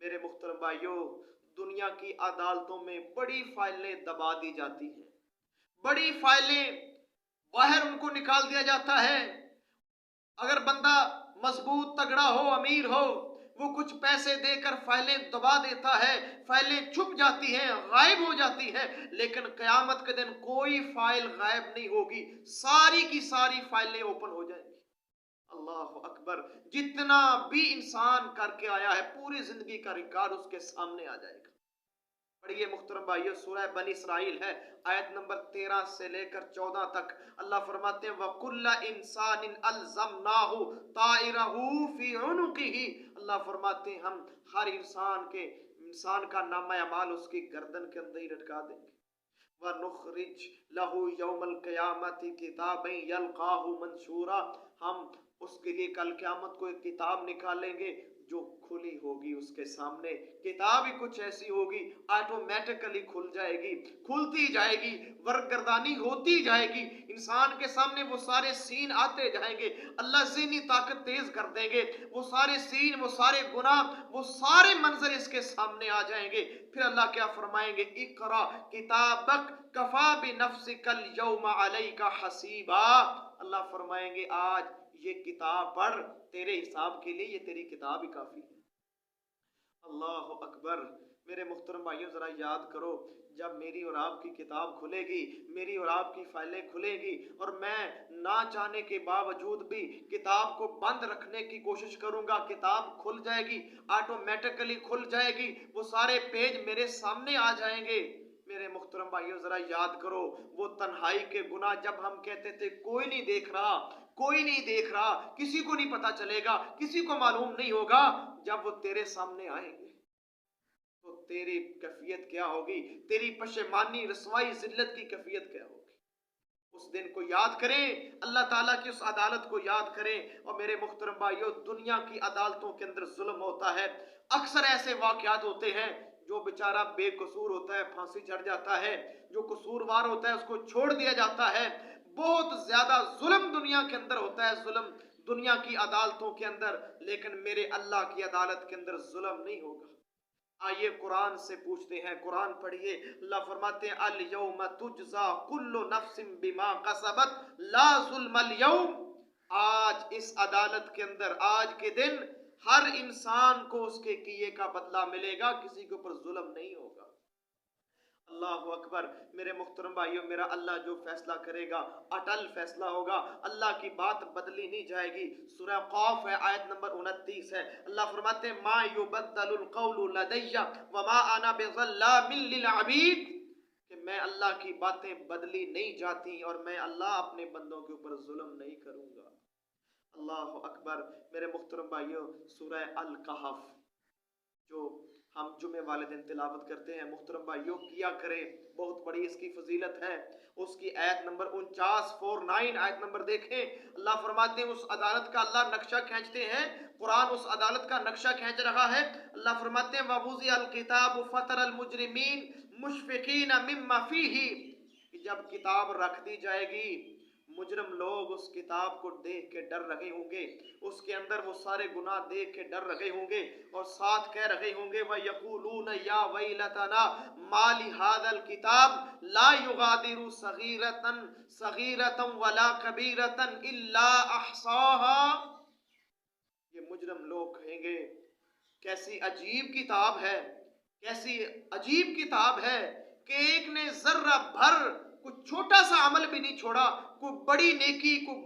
میرے محترم بھائیوں، دنیا کی عدالتوں میں بڑی فائلیں دبا دی جاتی ہیں، بڑی فائلیں باہر ان کو نکال دیا جاتا ہے۔ اگر بندہ مضبوط تگڑا ہو، امیر ہو، وہ کچھ پیسے دے کر فائلیں دبا دیتا ہے، فائلیں چھپ جاتی ہیں، غائب ہو جاتی ہے، لیکن قیامت کے دن کوئی فائل غائب نہیں ہوگی، ساری کی ساری فائلیں اوپن ہو جائیں گی۔ اللہ اکبر، جتنا بھی انسان کر کے آیا ہے پوری زندگی کا ریکارڈ اس کے سامنے آ جائے گا۔ پڑھیے محترم بھائیو، سورہ بنی اسرائیل ہے، آیت نمبر 13 سے لے کر 14 تک۔ اللہ فرماتے ہیں وَكُلَّ إِنسَانٍ أَلْزَمْنَاهُ طَائِرَهُ فِي عُنُقِهِ۔ اللہ فرماتے ہیں ہم ہر انسان کا نامہ اعمال اس کی گردن کے اندر ہی لٹکا دیں گے۔ وَنُخْرِجْ لَهُ يَوْمَ الْقِيَامَةِ كِتَابًا يَلْقَاهُ مَنشُورًا، ہم اس کے لیے کل قیامت کو ایک کتاب نکالیں گے جو کھلی ہوگی اس کے سامنے۔ کتاب ہی کچھ ایسی ہوگی آٹومیٹکلی کھل جائے گی، کھلتی جائے گی، ورگردانی ہوتی جائے گی، انسان کے سامنے وہ سارے سین آتے جائیں گے، اللہ ذہنی طاقت تیز کر دیں گے، وہ سارے سین، وہ سارے گناہ، وہ سارے منظر اس کے سامنے آ جائیں گے۔ پھر اللہ کیا فرمائیں گے؟ اقرا کتابک کفا بنفسک اليوم علیک حسیبا۔ اللہ فرمائیں گے آج یہ کتاب پڑھ، تیرے حساب کے لیے یہ تیری کتاب ہی کافی ہے۔ اللہ اکبر، میرے محترم بھائیوں ذرا یاد کرو، جب میری اور آپ کی کتاب کھلے گی، میری اور آپ کی فائلیں کھلے گی، اور میں نہ چاہنے کے باوجود بھی کتاب کو بند رکھنے کی کوشش کروں گا، کتاب کھل جائے گی، آٹومیٹکلی کھل جائے گی، وہ سارے پیج میرے سامنے آ جائیں گے۔ میرے محترم بھائیوں ذرا یاد کرو، وہ تنہائی کے گناہ جب ہم کہتے تھے کوئی نہیں دیکھ رہا، کوئی نہیں دیکھ رہا، کسی کو نہیں پتا چلے گا، کسی کو معلوم نہیں ہوگا، جب وہ تیرے سامنے آئیں گے تو تیری کیفیت کیا ہوگی؟ تیری پشیمانی، رسوائی، ذلت کی کیفیت کیا ہوگی؟ اس دن کو یاد کریں، اللہ تعالیٰ کی اس عدالت کو یاد کریں۔ اور میرے محترم بھائیوں، دنیا کی عدالتوں کے اندر ظلم ہوتا ہے، اکثر ایسے واقعات ہوتے ہیں جو بیچارہ بے قصور ہوتا ہے پھانسی چڑھ جاتا ہے، جو قصوروار ہوتا ہے اس کو چھوڑ دیا جاتا ہے۔ بہت زیادہ ظلم دنیا کے اندر ہوتا ہے، ظلم دنیا کی عدالتوں کے اندر، لیکن میرے اللہ کی عدالت کے اندر ظلم نہیں ہوگا۔ آئیے قرآن سے پوچھتے ہیں، قرآن پڑھیے، اللہ فرماتے ہیں اليوم تجزا کل نفس بما کسبت لا ظلم اليوم۔ آج اس عدالت کے اندر، آج کے دن ہر انسان کو اس کے کیے کا بدلہ ملے گا، کسی کے اوپر ظلم نہیں ہوگا۔ اللہ اکبر، میرے محترم بھائیوں، میرا اللہ جو فیصلہ کرے گا اٹل فیصلہ ہوگا، اللہ کی بات بدلی نہیں جائے گی۔ سورہ قاف ہے، آیت نمبر 29 ہے، اللہ فرماتے ہیں ما یبدل القول لدی وما انا بظلام للعبید، کہ میں اللہ کی باتیں بدلی نہیں جاتی اور میں اللہ اپنے بندوں کے اوپر ظلم نہیں کروں گا۔ اللہ اکبر، میرے محترم بھائیوں، سورہ الکہف جو ہم جمعے والے دن تلاوت کرتے ہیں، محترم بھائیوں کیا کریں، بہت بڑی اس کی فضیلت ہے۔ اس کی آیت نمبر 49 آیت نمبر دیکھیں، اللہ فرماتے ہیں اس عدالت کا اللہ نقشہ کھینچتے ہیں، قرآن اس عدالت کا نقشہ کھینچ رہا ہے۔ اللہ فرماتے ہیں وَوُضِعَ الْكِتَابُ فَتَرَى الْمُجْرِمِينَ مُشْفِقِينَ مِمَّا فِيهِ، جب کتاب رکھ دی جائے گی، مجرم لوگ اس کتاب کو دیکھ کے ڈر رہے ہوں گے، اس کے اندر وہ سارے گناہ دیکھ کے ڈر رہے ہوں گے، اور ساتھ کہہ رہے ہوں گے وَيَقُولُونَ يَا وَيْلَتَنَا مَا لِهَذَا الْكِتَابِ لَا يُغَادِرُ صَغِيرَةً وَلَا كَبِيرَةً إِلَّا أَحْصَاهَا۔ یہ مجرم لوگ کہیں گے کیسی عجیب کتاب ہے، کیسی عجیب کتاب ہے کہ ایک نے ذرہ بھر کوئی چھوٹا سا عمل بھی نہیں چھوڑا، کوئی بڑی نیکی، کوئی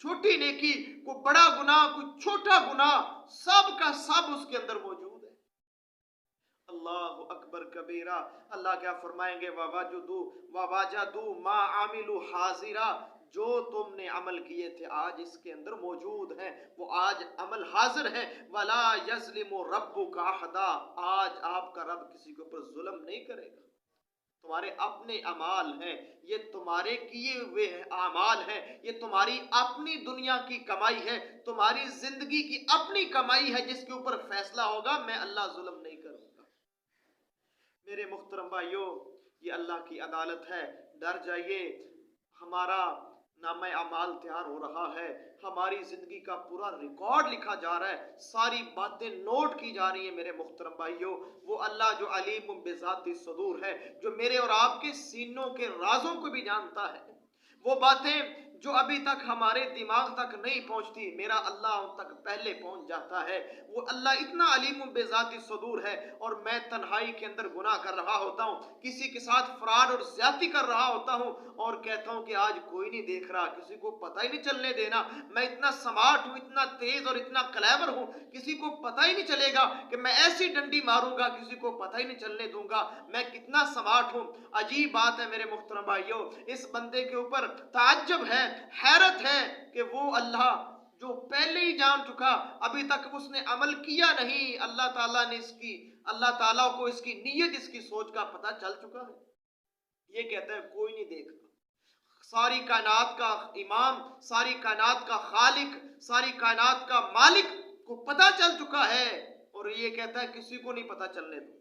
چھوٹی نیکی، کوئی بڑا گناہ، کوئی چھوٹا گناہ، سب کا سب اس کے اندر موجود ہے۔ اللہ اکبر کبیرہ، اللہ کیا فرمائیں گے وَوَجَدُوا مَا عَمِلُوا حَاضِرًا، جو تم نے عمل کیے تھے آج اس کے اندر موجود ہیں، وہ آج عمل حاضر ہے۔ وَلَا يَظْلِمُ رَبُّكَ أَحَدًا، آج آپ کا رب کسی کے اوپر ظلم نہیں کرے گا۔ تمہارے اپنے اعمال ہیں، یہ تمہارے کیے ہوئے اعمال ہیں، یہ تمہاری اپنی دنیا کی کمائی ہے، تمہاری زندگی کی اپنی کمائی ہے، جس کے اوپر فیصلہ ہوگا، میں اللہ ظلم نہیں کروں گا۔ میرے محترم بھائیوں، یہ اللہ کی عدالت ہے، ڈر جائیے، ہمارا नामा अमाल तैयार हो रहा है, हमारी जिंदगी का पूरा रिकॉर्ड लिखा जा रहा है, सारी बातें नोट की जा रही है। मेरे मुहतरम भाइयों, वो अल्लाह जो अलीम बिज़ाति सुदूर है, जो मेरे और आपके सीनों के राजों को भी जानता है, वो बातें जो अभी तक हमारे दिमाग तक नहीं पहुंचती, मेरा अल्लाह उन तक पहले पहुंच जाता है। वो अल्लाह इतना अलीम बेजाती सदूर है। और मैं तन्हाई के अंदर गुनाह कर रहा होता हूँ, किसी के साथ फ्रॉड और ज्यादती कर रहा होता हूँ और कहता हूँ कि आज कोई नहीं देख रहा, किसी को पता ही नहीं चलने देना, मैं इतना स्मार्ट हूँ, इतना तेज और इतना क्लेवर हूँ, किसी को पता ही नहीं चलेगा कि मैं ऐसी डंडी मारूंगा, किसी को पता ही नहीं चलने दूंगा, मैं कितना स्मार्ट हूँ। अजीब बात है मेरे मुहतरम भाइयों, इस बंदे के ऊपर ताज्जुब है, हैरत है कि वो अल्लाह जो पहले ही जान चुका, अभी तक उसने अमल किया नहीं, अल्लाह ताला ने अल्लाह ताला को इसकी नीयत, इसकी सोच का पता चल चुका है। ये कहता है कोई नहीं देख रहा। सारी कायनात का इमाम, सारी कायनात का खालिक, सारी कायनात का मालिक को पता चल चुका है और ये कहता है किसी को नहीं पता चलने दूंगा।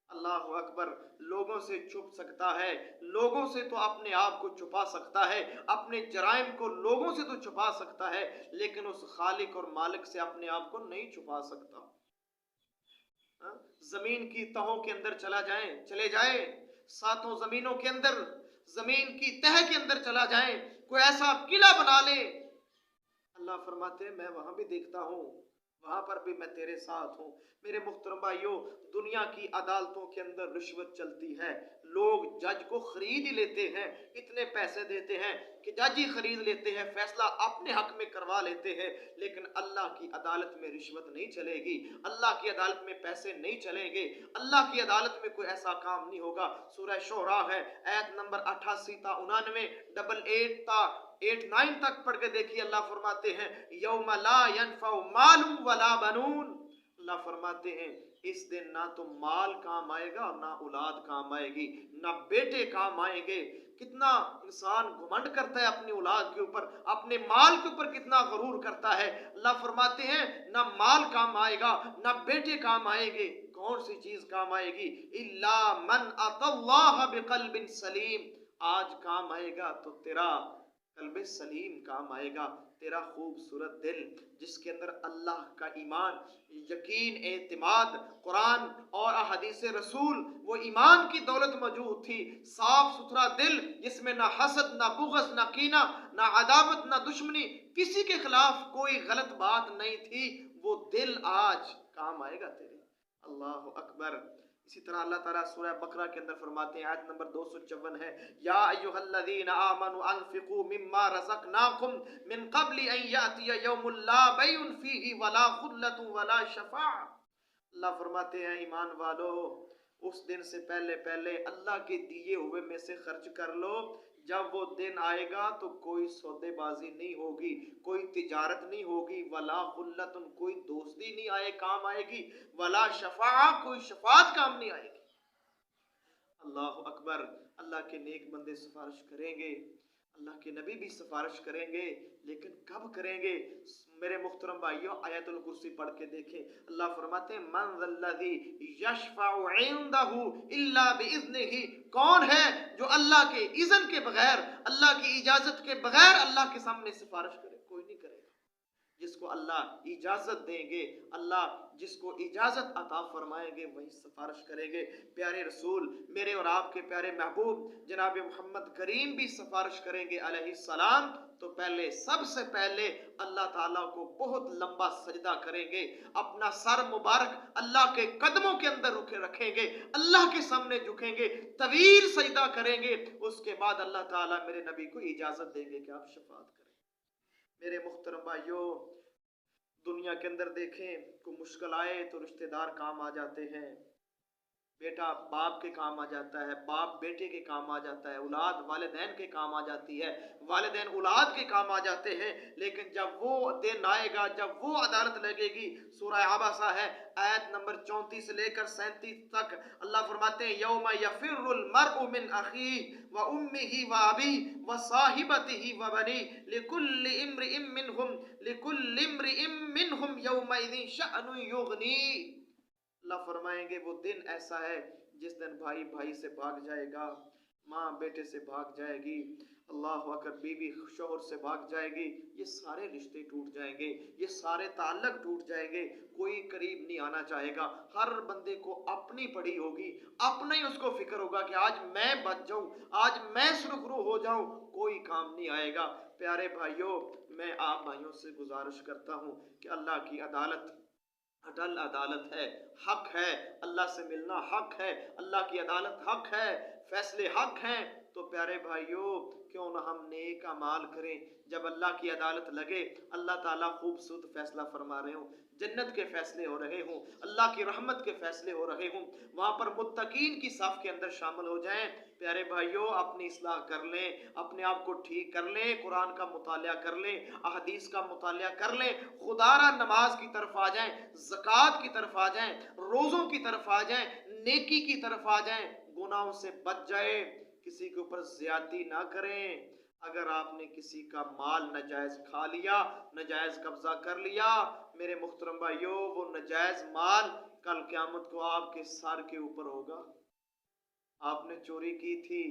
अल्लाह अकबर। लोगों से छुप सकता है, लोगों से तो अपने आप को छुपा सकता है, अपने जराइम को लोगों से तो छुपा सकता है, लेकिन उस खालिक और मालिक से अपने आप को नहीं छुपा सकता। जमीन की तहों के अंदर चले जाए, सातों जमीनों के अंदर, जमीन की तह के अंदर चला जाए, कोई ऐसा किला बना ले, अल्लाह फरमाते हैं मैं वहां भी देखता हूं, वहां पर भी मैं तेरे साथ हूं। मेरे मुहतरम भाइयों, दुनिया की अदालतों के अंदर रिश्वत चलती है, लोग जज को खरीद ही लेते हैं, इतने पैसे देते हैं कि जज ही खरीद लेते हैं, फैसला अपने हक में करवा लेते हैं। लेकिन अल्लाह की अदालत में रिश्वत नहीं चलेगी, अल्लाह की अदालत में पैसे नहीं चलेंगे, अल्लाह की अदालत में कोई ऐसा काम नहीं होगा। सूरह शोरा है, आयत नंबर 88 ता 99, 88 ता 89 तक पढ़ के देखिए। अल्लाह फरमाते हैं यौम ला यनफउ मालुम वला बनून, अल्लाह फरमाते हैं इस दिन ना तो माल काम आएगा और ना औलाद काम आएगी, ना बेटे काम आएंगे। कितना इंसान घमंड करता है अपनी औलाद के ऊपर, अपने माल के ऊपर कितना गरूर करता है। अल्लाह फरमाते हैं ना माल काम आएगा, ना बेटे काम आएंगे। कौन सी चीज काम आएगी? इल्ला मन अतल्लाह बिक़ल्बिन सलीम, आज काम आएगा तो तेरा कल्बे सलीम काम आएगा, तेरा खूबसूरत दिल जिसके अंदर अल्लाह का ईमान, यकीन, एतिमाद, कुरान और हदीस रसूल, वो ईमान की दौलत मौजूद थी। साफ सुथरा दिल जिसमें ना हसद, ना बुग़्ज़, ना कीना, ना अदावत, ना दुश्मनी, किसी के खिलाफ कोई गलत बात नहीं थी, वो दिल आज काम आएगा तेरे। अल्लाह अकबर। इसी तरह अल्लाह ताला सूरह बकरा के अंदर फरमाते हैं, आयत नंबर 254 है, या अय्युहल्लज़ीना आमनु अनफिकू मिम्मा रज़क़नाकुम मिन क़ब्लि अन यातिया यौमुल ला बैउन फीही वला खुल्लतुन वला शफ़ाअ। अल्लाह फरमाते हैं ईमान वालो, उस दिन से पहले पहले अल्लाह के दिए हुए में से खर्च कर लो। जब वो दिन आएगा तो कोई सौदेबाजी नहीं होगी, कोई तिजारत नहीं होगी, वला खुल्लतुन, कोई दोस्ती नहीं आए काम आएगी, वला शफा, कोई शफात काम नहीं आएगी। अल्लाह अकबर। अल्लाह के नेक बंदे सिफारिश करेंगे, अल्लाह के नबी भी सिफारिश करेंगे, लेकिन कब करेंगे? मेरे मुहतरम भाइयों, आयतुल कुर्सी पढ़ के देखें। अल्लाह फरमाते हैं मन ज़ल्लज़ी यशफ़अउ इंदहु इल्ला बिइज़्निही, कौन है जो अल्लाह के इज़्न के बगैर, अल्लाह की इजाजत के बगैर अल्लाह के सामने सिफारिश करे? कोई नहीं करेगा। जिसको अल्लाह इजाजत देंगे, अल्लाह जिसको इजाजत अता फरमाएंगे वही सिफारिश करेंगे। प्यारे रसूल, मेरे और आपके प्यारे महबूब जनाब मोहम्मद करीम भी सिफारिश करेंगे अलैहिस्सलाम। तो पहले, सबसे पहले अल्लाह ताला को बहुत लंबा सजदा करेंगे, अपना सर मुबारक अल्लाह के कदमों के अंदर रखेंगे, अल्लाह के सामने झुकेंगे, तवील सजदा करेंगे। उसके बाद अल्लाह ताला मेरे नबी को इजाजत देंगे कि आप शफात करें। मेरे मुहतरम भाइयों, दुनिया के अंदर देखें, कोई मुश्किल आए तो रिश्तेदार काम आ जाते हैं, बेटा बाप के काम आ जाता है, बाप बेटे के काम आ जाता है, औलाद वालिदैन के काम आ जाती है, वालिदैन औलाद के काम आ जाते हैं। लेकिन जब वो दिन आएगा, जब वो अदालत लगेगी, सूरह आबासा है, आयत नंबर 34 से लेकर 37 तक, अल्लाह फरमाते हैं यौमा यफिरुल मरउ मिन अखीही व उम्मिही व अबीही व साहिबतिही व बनी लिकुल्लि इम्रिइम मिनहुम यौमइज़िन शअनुन युग़नी। अल्लाह फरमाएंगे वो दिन ऐसा है जिस दिन भाई भाई से भाग जाएगा, माँ बेटे से भाग जाएगी, अल्लाह अकबर, बीवी शोहर से भाग जाएगी, ये सारे रिश्ते टूट जाएंगे, ये सारे ताल्लुक टूट जाएंगे, कोई करीब नहीं आना चाहेगा। हर बंदे को अपनी पड़ी होगी, अपना ही उसको फिक्र होगा कि आज मैं बच जाऊं, आज मैं सुरखरू हो जाऊं, कोई काम नहीं आएगा। प्यारे भाइयों, मैं आप भाइयों से गुजारिश करता हूं कि अल्लाह की अदालत अटल अदालत है, हक है, अल्लाह से मिलना हक है, अल्लाह की अदालत हक है, फैसले हक हैं। तो प्यारे भाइयों, क्यों ना हम नेक अमाल करें, जब अल्लाह की अदालत लगे, अल्लाह ताला खूबसूरत फैसला फरमा रहे हों, जन्नत के फैसले हो रहे हों, अल्लाह की रहमत के फैसले हो रहे हों, वहाँ पर मुत्तकीन की साफ के अंदर शामिल हो जाएं। प्यारे भाइयों, अपनी इस्लाह कर लें, अपने आप को ठीक कर लें, कुरान का मुतालिया कर लें, अहदीस का मुतालिया कर लें, खुदारा नमाज की तरफ आ जाएं, ज़कात की तरफ आ जाएं, रोज़ों की तरफ आ जाएं, नेकी की तरफ आ जाएं, गुनाहों से बच जाएं, किसी के ऊपर ज्यादती ना करें। अगर आपने किसी का माल नजायज खा लिया, नजायज कब्जा कर लिया, मेरे मुहतरम भाइयों, वो नजायज माल कल क़यामत को आपके सर के ऊपर होगा। आपने चोरी की थी,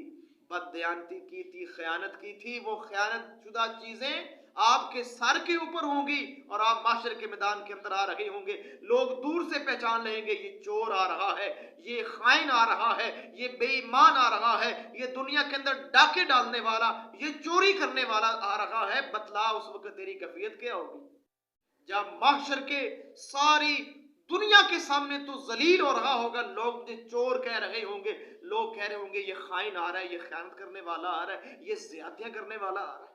बददयानती की थी, खयानत की थी, वो खयानत शुदा चीजें आपके सर के ऊपर होंगी और आप माशर के मैदान के अंदर आ रहे होंगे। लोग दूर से पहचान लेंगे, ये चोर आ रहा है, ये खाइन आ रहा है, ये बेईमान आ रहा है, ये दुनिया के अंदर डाके डालने वाला, ये चोरी करने वाला आ रहा है। बतला उस वक्त तेरी कैफियत क्या होगी, जब माशर के सारी दुनिया के सामने तो जलील हो रहा होगा, लोग मुझे चोर कह रहे होंगे, लोग कह रहे होंगे ये खाइन आ रहा है, ये खयानत करने वाला आ रहा है, ये ज्यादतियां करने वाला आ रहा है।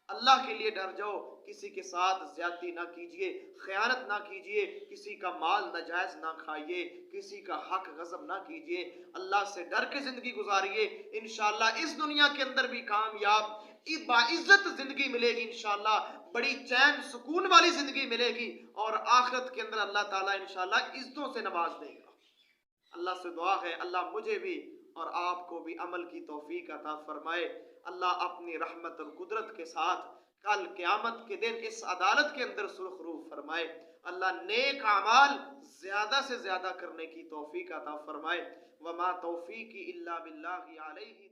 अल्लाह के लिए डर जाओ, किसी के साथ ज्यादती ना कीजिए, खयानत ना कीजिए, किसी का माल नाजायज ना खाइए, किसी का हक गजब ना कीजिए, अल्लाह से डर के जिंदगी गुजारिए। इंशाअल्लाह इस दुनिया के अंदर भी कामयाब बाइज्जत जिंदगी मिलेगी, इंशाअल्लाह बड़ी चैन सुकून वाली जिंदगी मिलेगी, और आखिरत के अंदर अल्लाह ताला इंशाअल्लाह इज्जतों से नवाज देगा। अल्लाह से दुआ है, अल्लाह मुझे भी और आपको भी अमल की तौफीक अता फरमाए। अल्लाह अपनी रहमत और कुदरत के साथ कल क़यामत के दिन इस अदालत के अंदर सुरखरू फरमाए। अल्लाह नेक अमाल ज्यादा से ज्यादा करने की तौफीक अता फरमाए। वमा तौफीकी इल्ला बिल्लाहि अलैहि